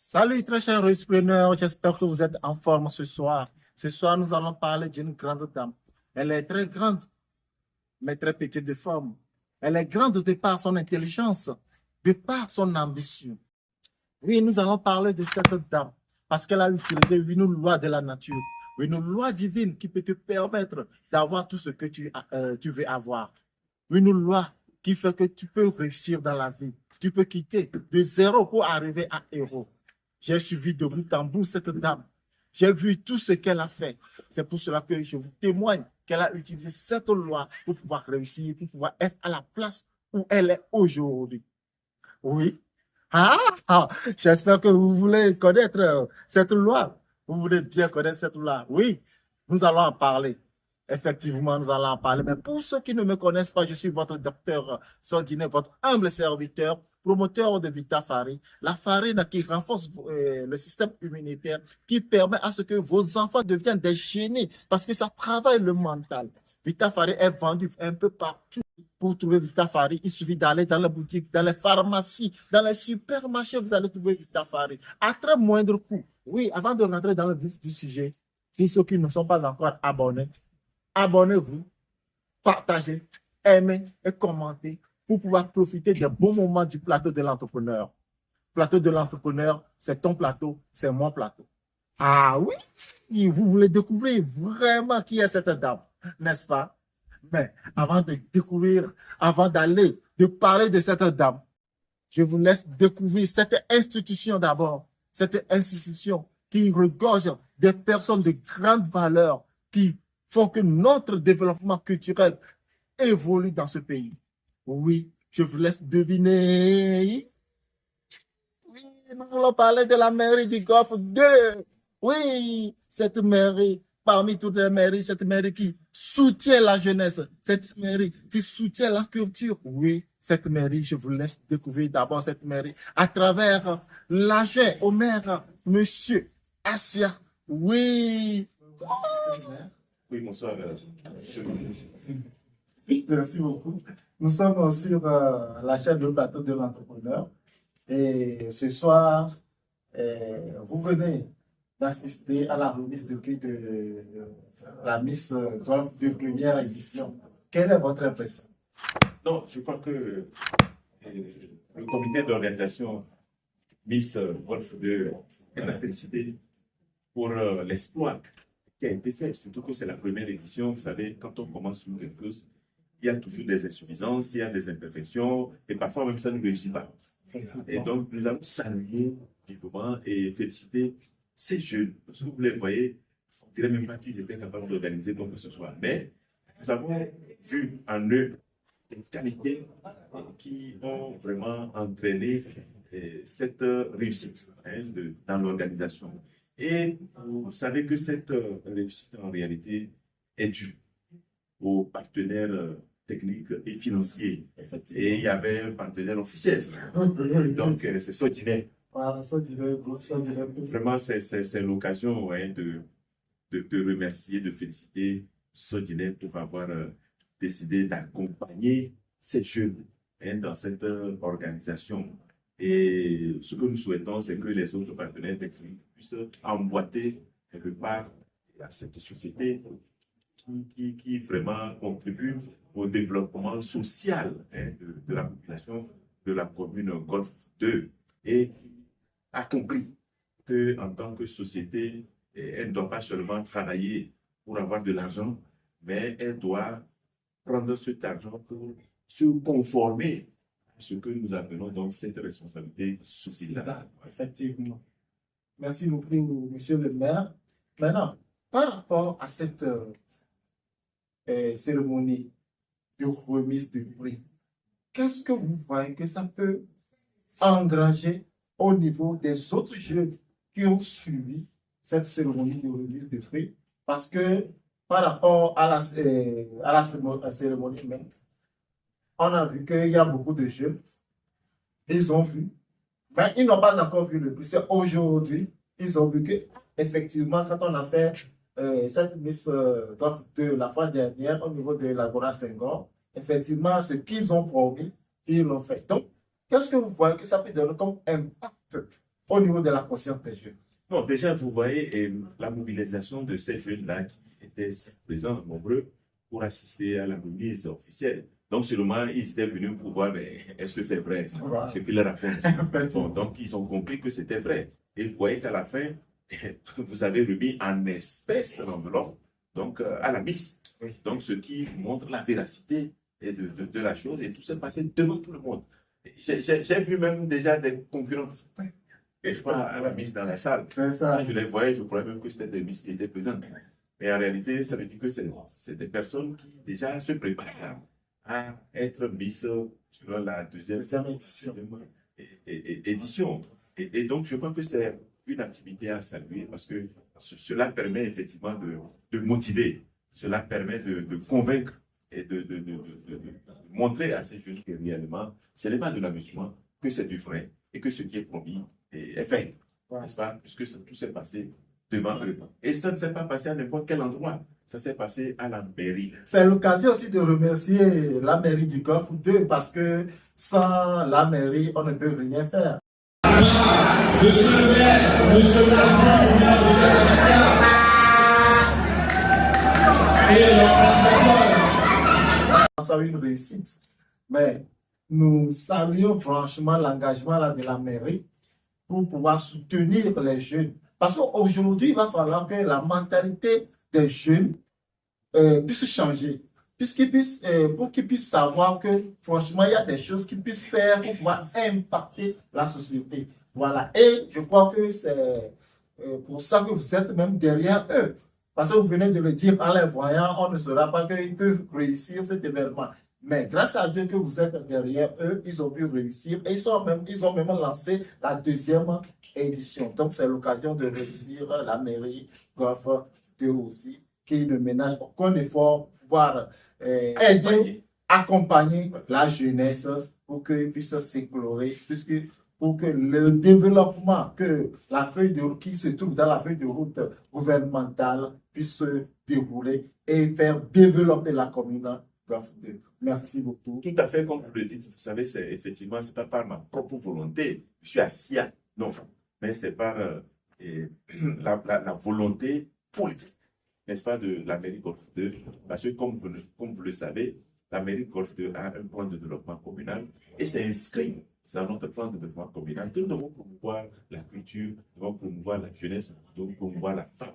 Salut très chers entrepreneurs, j'espère que vous êtes en forme ce soir. Ce soir, nous allons parler d'une grande dame. Elle est très grande, mais très petite de forme. Elle est grande de par son intelligence, de par son ambition. Oui, nous allons parler de cette dame parce qu'elle a utilisé une loi de la nature, une loi divine qui peut te permettre d'avoir tout ce que tu veux avoir. Une loi qui fait que tu peux réussir dans la vie. Tu peux quitter de zéro pour arriver à héros. J'ai suivi de bout en bout cette dame. J'ai vu tout ce qu'elle a fait. C'est pour cela que je vous témoigne qu'elle a utilisé cette loi pour pouvoir réussir, pour pouvoir être à la place où elle est aujourd'hui. Oui. Ah, ah, j'espère que vous voulez connaître cette loi. Vous voulez bien connaître cette loi. Oui, nous allons en parler. Effectivement, nous allons en parler. Mais pour ceux qui ne me connaissent pas, je suis votre docteur Sordine, votre humble serviteur, promoteur de VitaFari. La farine qui renforce le système immunitaire, qui permet à ce que vos enfants deviennent des génies parce que ça travaille le mental. VitaFari est vendu un peu partout. Pour trouver VitaFari, il suffit d'aller dans les boutiques, dans les pharmacies, dans les supermarchés, vous allez trouver VitaFari à très moindre coût. Oui, avant de rentrer dans le vif du sujet, si ceux qui ne sont pas encore abonnés, abonnez-vous, partagez, aimez et commentez pour pouvoir profiter des bons moments du plateau de l'entrepreneur. Plateau de l'entrepreneur, c'est ton plateau, c'est mon plateau. Ah oui, vous voulez découvrir vraiment qui est cette dame, n'est-ce pas? Mais avant de découvrir, avant d'aller, de parler de cette dame, je vous laisse découvrir cette institution d'abord. Cette institution qui regorge des personnes de grande valeur qui font que notre développement culturel évolue dans ce pays. Oui, je vous laisse deviner. Oui, nous voulons parler de la mairie du Golfe 2. Oui, cette mairie, parmi toutes les mairies, cette mairie qui soutient la jeunesse, cette mairie qui soutient la culture. Oui, cette mairie, je vous laisse découvrir d'abord cette mairie à travers l'agent au maire, monsieur Assia. Oui. Oui, bonsoir. Merci beaucoup. Nous sommes sur la chaîne de plateau de l'entrepreneur. Et ce soir, vous venez d'assister à la remise de prix de la Miss Golf de première édition. Quelle est votre impression? Non, je crois que le comité d'organisation Miss Golf 2 a félicité pour l'exploit qui a été fait, surtout que c'est la première édition. Vous savez, quand on commence sur quelque chose, il y a toujours des insuffisances, il y a des imperfections, et parfois même ça ne réussit pas. Et donc, nous allons saluer vivement et féliciter ces jeunes. Parce que vous les voyez, on ne dirait même pas qu'ils étaient capables d'organiser comme que ce soit. Mais nous avons vu en eux des qualités qui ont vraiment entraîné cette réussite dans l'organisation. Et vous savez que cette réussite, en réalité, est due aux partenaires techniques et financiers. Et il y avait un partenaire officiel. Donc, c'est Sodinet. Voilà, Sodinet Group, Sodinet Group. Vraiment, c'est l'occasion de te remercier, de féliciter Sodinet pour avoir décidé d'accompagner ces jeunes dans cette organisation. Et ce que nous souhaitons, c'est que les autres partenaires techniques puissent emboîter quelque part à cette société qui vraiment contribue au développement social de la population de la commune Golfe 2 et a compris qu'en tant que société, elle ne doit pas seulement travailler pour avoir de l'argent, mais elle doit prendre cet argent pour se conformer à ce que nous appelons donc cette responsabilité sociétale. Effectivement. Merci beaucoup, monsieur le maire. Maintenant, par rapport à cette cérémonie de remise de prix, qu'est-ce que vous voyez que ça peut engranger au niveau des autres jeunes qui ont suivi cette cérémonie de remise de prix? Parce que par rapport à la cérémonie même, on a vu qu'il y a beaucoup de jeunes, ils ont vu, mais ils n'ont pas encore vu le prix. C'est aujourd'hui, ils ont vu que effectivement, quand on a fait cette Miss Golf de la fois dernière au niveau de l'Agora Senghor, effectivement, ce qu'ils ont promis, ils l'ont fait. Donc, qu'est-ce que vous voyez que ça peut donner comme impact au niveau de la conscience des jeunes? Non, déjà, vous voyez la mobilisation de ces jeunes-là qui étaient présents, nombreux, pour assister à la remise officielle. Donc, seulement, ils étaient venus pour voir, mais est-ce que c'est vrai Voilà. ce qu'ils racontent? Bon, donc, ils ont compris que c'était vrai. Et vous voyez qu'à la fin, vous avez remis en espèces l'enveloppe, donc à la mise. Oui. Donc, ce qui montre la véracité de la chose, et tout s'est passé devant tout le monde. J'ai vu même déjà des concurrents, n'est-ce pas, à la mise dans la salle. C'est ça. Quand je les voyais, je croyais même que c'était des miss qui étaient présentes. Mais en réalité, ça veut dire que c'est des personnes qui déjà se préparent à être miss selon la deuxième édition. Et donc, je crois que c'est une activité à saluer parce que cela permet effectivement de motiver, cela permet de convaincre et de montrer à ces jeunes que réellement, ce n'est pas de l'amusement, que c'est du vrai et que ce qui est promis est fait. Ouais. N'est-ce pas? Puisque tout s'est passé devant eux. Et ça ne s'est pas passé à n'importe quel endroit. Ça s'est passé à la mairie. C'est l'occasion aussi de remercier la mairie du Golfe 2 parce que sans la mairie, on ne peut rien faire. Monsieur le maire, monsieur le maire de Ça a eu une réussite. Mais nous saluons franchement l'engagement là de la mairie pour pouvoir soutenir les jeunes. Parce qu'aujourd'hui, il va falloir que la mentalité des jeunes puisse changer. Pour qu'ils puissent savoir que, franchement, il y a des choses qu'ils puissent faire pour pouvoir impacter la société. Voilà. Et je crois que c'est pour ça que vous êtes même derrière eux. Parce que vous venez de le dire, en les voyant, on ne saura pas qu'ils peuvent réussir cet événement. Mais grâce à Dieu que vous êtes derrière eux, ils ont pu réussir et ils ont même lancé la deuxième édition. Donc, c'est l'occasion de réussir la mairie Golfe 2 aussi, qui ne ménage aucun effort pour pouvoir aider, accompagner la jeunesse pour qu'ils puissent s'éclairer, pour que le développement, que la feuille de route qui se trouve dans la feuille de route gouvernementale puisse se dérouler et faire développer la commune. Merci beaucoup. Tout à fait, comme vous le dites, vous savez, c'est effectivement, c'est pas par ma propre volonté, je suis assis à, non, mais c'est par la volonté politique, n'est-ce pas, de la mairie Golfe 2, parce que comme vous le savez, la mairie Golfe 2 a un plan de développement communal et c'est inscrit dans notre plan de développement communal que nous devons promouvoir la culture, nous devons promouvoir la jeunesse, nous devons promouvoir la femme.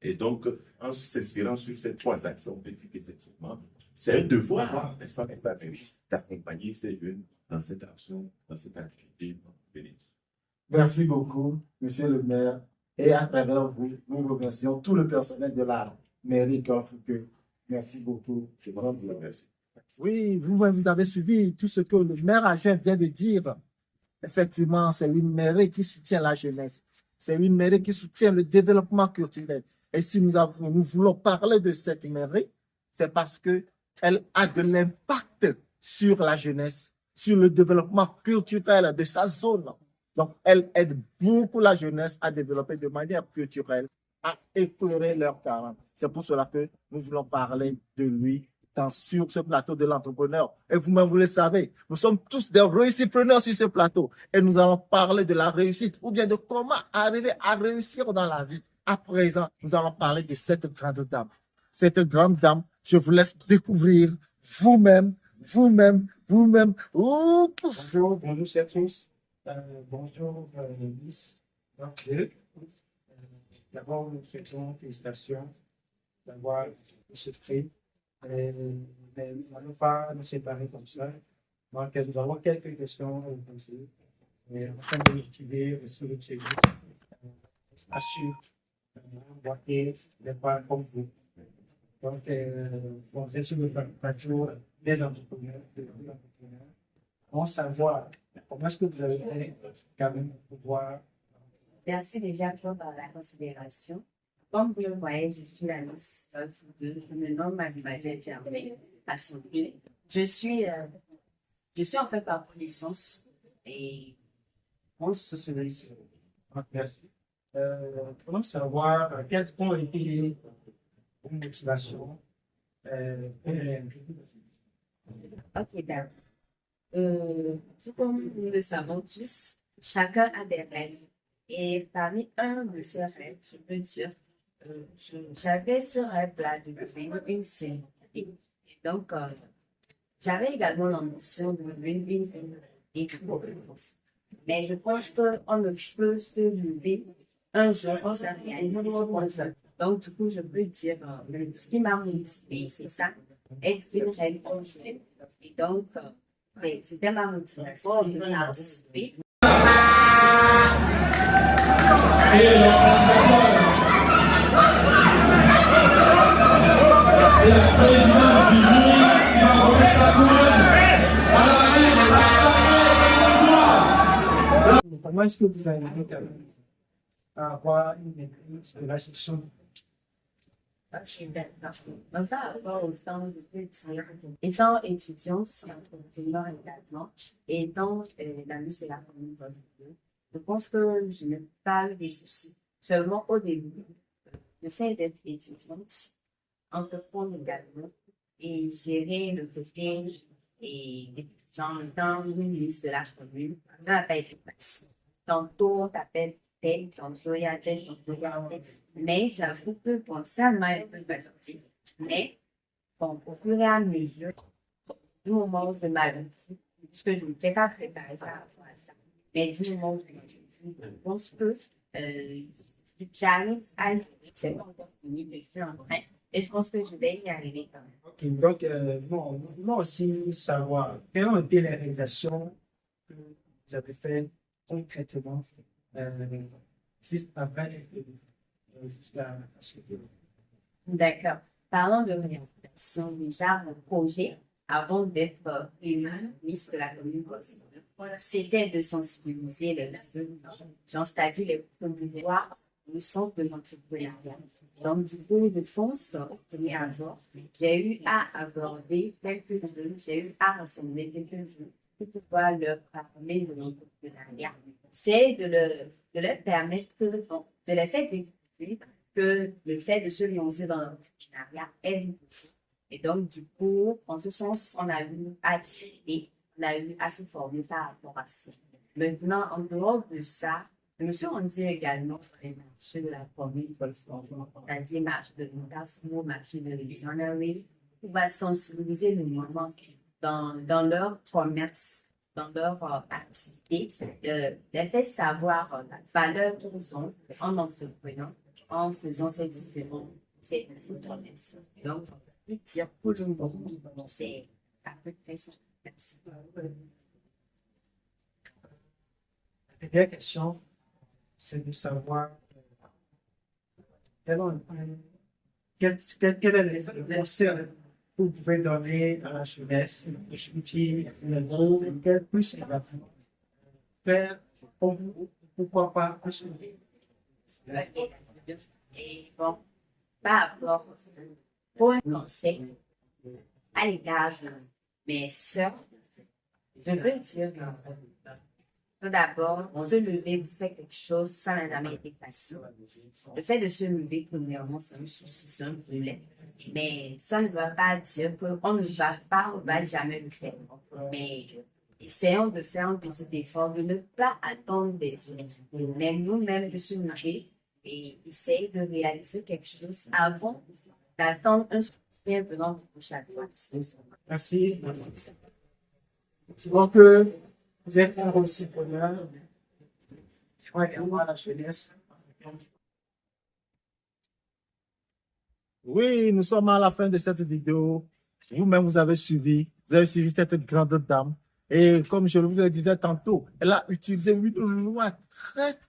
Et donc, en s'inspirant sur ces trois axes, on peut dire qu'effectivement, c'est un devoir, n'est-ce pas, d'accompagner ces jeunes dans cette action, dans cette activité. Merci beaucoup, monsieur le maire. Et à travers vous, nous remercions tout le personnel de la mairie Golfe 2. Merci beaucoup. C'est vraiment vous remercie. Oui, vous avez suivi tout ce que le maire adjoint vient de dire. Effectivement, c'est une mairie qui soutient la jeunesse. C'est une mairie qui soutient le développement culturel. Et si nous voulons parler de cette mairie, c'est parce qu'elle a de l'impact sur la jeunesse, sur le développement culturel de sa zone. Donc, elle aide beaucoup la jeunesse à développer de manière culturelle, à éclairer leurs talents. C'est pour cela que nous voulons parler de lui sur ce plateau de l'entrepreneur. Et vous-même, vous le savez, nous sommes tous des réussitepreneurs sur ce plateau. Et nous allons parler de la réussite ou bien de comment arriver à réussir dans la vie. À présent, nous allons parler de cette grande dame. Cette grande dame, je vous laisse découvrir vous-même. Bonjour à tous. Bonjour, Miss. D'abord, nous souhaitons félicitations d'avoir ce prix. Mais nous n'allons pas nous séparer comme ça. Donc, nous avons quelques questions à vous poser. Afin de motiver aussi le service, assure d'envoyer des parts comme vous. Donc, vous êtes sur le plateau des entrepreneurs, on savoir comment est-ce que vous avez fait quand même pour pouvoir. Merci déjà pour la considération. Comme vous le voyez, je suis la Miss Golfe 2. Je me nomme Mademoiselle Germaine Assouké. Je suis en fait par connaissance et en sociologie. Merci. Comment savoir quelles ont été vos motivations Ok, d'accord. Tout comme nous le savons tous, chacun a des rêves. Et parmi un de ces rêves, je peux dire, j'avais ce rêve-là de devenir une célébrité. Et donc, j'avais également l'ambition de devenir une écrivaine. Mais je pense qu'on ne peut se lever un jour sans réaliser ce qu'on veut. Donc, du coup, je peux dire, ce qui m'a motivée, c'est ça, être une reine un jour. Et donc, c'était ma motivation de participer. Et la présidente du jury qui va remettre la couronne à la reine Macha Bonsoir. Comment est-ce que vous arrivez quand même à avoir une maîtrise de la gestion? Ok, d'accord. Donc, par rapport au temps, je peux dire, étant étudiante, c'est entrepreneur également, et étant la ministre de la communauté, je pense que je n'ai pas eu des soucis. Seulement au début, le fait d'être étudiante, entreprendre également, et gérer le côté et étudiant dans une ministre de la commune, ça n'a pas été facile. Tantôt, on t'appelle tel, tantôt il y a tel, tantôt il y a tel. Mais j'avoue que bon, ça m'a un peu fatiguée. Mais bon, au fur et à mesure, du moment où je m'alentis, parce que je ne fais pas préparer par rapport à ça, mais du moment où je pense que j'arrive à c'est pas encore fini, mais je suis en train. Et je pense que je vais y arriver quand même. Ok, donc, bon, nous voulons aussi savoir quelles ont été les réalisations que vous avez faites concrètement juste après jusqu'à la suite. D'accord. Parlons de réalisation. Déjà, mon projet, avant d'être élue ministre de la commune, c'était de sensibiliser les jeunes, genre, c'est-à-dire les promouvoir le sens de l'entrepreneuriat. Donc, du coup, de fonce, j'ai eu à aborder quelques jeunes, j'ai eu à rassembler quelques jeunes pour pouvoir leur parler de l'entrepreneuriat. C'est de leur permettre que, bon, de les faire découvrir que le fait de se lancer dans l'entrepreneuriat est une chose. Et donc, du coup, en ce sens, on a eu à discuter, on a eu à se former par rapport à ça. Maintenant, en dehors de ça, je me suis rendue également sur les marchés de la commune, c'est-à-dire marché de Montafou, marché de Visionary, pour sensibiliser les mamans dans leur commerce, dans leur activité, les faire savoir la valeur qu'ils ont en entreprenant, en faisant ces différents commerces. Donc, je peux dire pour le moment, c'est à peu près ça. Merci. La dernière question, c'est de savoir quel est le conseil que vous pouvez donner à la jeunesse, de suivre le gros, quel plus il va faire, pourquoi pas assumer. Et bon, par rapport pour un conseil à l'égard de mes sœurs, je peux dire que tout d'abord, se lever pour faire quelque chose, ça n'a jamais été facile. Le fait de se lever, premièrement, c'est un souci, c'est un problème. Mais ça ne doit pas dire qu'on ne va pas, on ne va jamais le faire. Mais essayons de faire un petit effort, de ne pas attendre des autres, mais nous-mêmes de se lever et essayer de réaliser quelque chose avant d'attendre un soutien venant de gauche à droite. Merci. C'est bon que vous êtes un aussi bonheur. Je crois également à la jeunesse. Oui, nous sommes à la fin de cette vidéo. Vous-même, vous avez suivi cette grande dame. Et comme je vous le disais tantôt, elle a utilisé une loi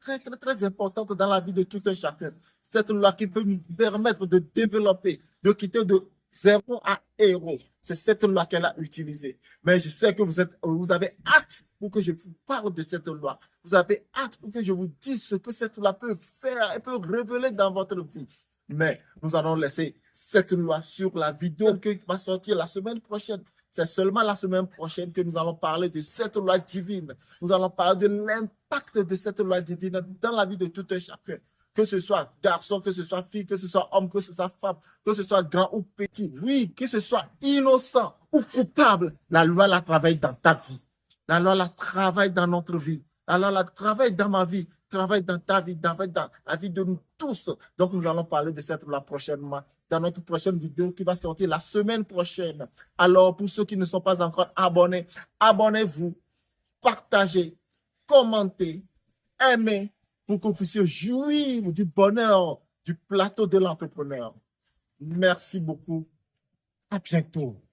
très importante dans la vie de tout un chacun. Cette loi qui peut nous permettre de développer, de quitter de zéro à héros. C'est cette loi qu'elle a utilisée. Mais je sais que vous avez hâte pour que je vous parle de cette loi. Vous avez hâte pour que je vous dise ce que cette loi peut faire et peut révéler dans votre vie. Mais nous allons laisser cette loi sur la vidéo qui va sortir la semaine prochaine. C'est seulement la semaine prochaine que nous allons parler de cette loi divine. Nous allons parler de l'impact de cette loi divine dans la vie de tout un chacun. Que ce soit garçon, que ce soit fille, que ce soit homme, que ce soit femme, que ce soit grand ou petit. Oui, que ce soit innocent ou coupable, la loi la travaille dans ta vie. La loi la travaille dans notre vie. La loi la travaille dans ma vie. travaille dans ta vie, dans la vie de nous tous. Donc, nous allons parler de cette là prochainement, dans notre prochaine vidéo qui va sortir la semaine prochaine. Alors, pour ceux qui ne sont pas encore abonnés, abonnez-vous, partagez, commentez, aimez, pour que vous puissiez jouir du bonheur du plateau de l'entrepreneur. Merci beaucoup. À bientôt.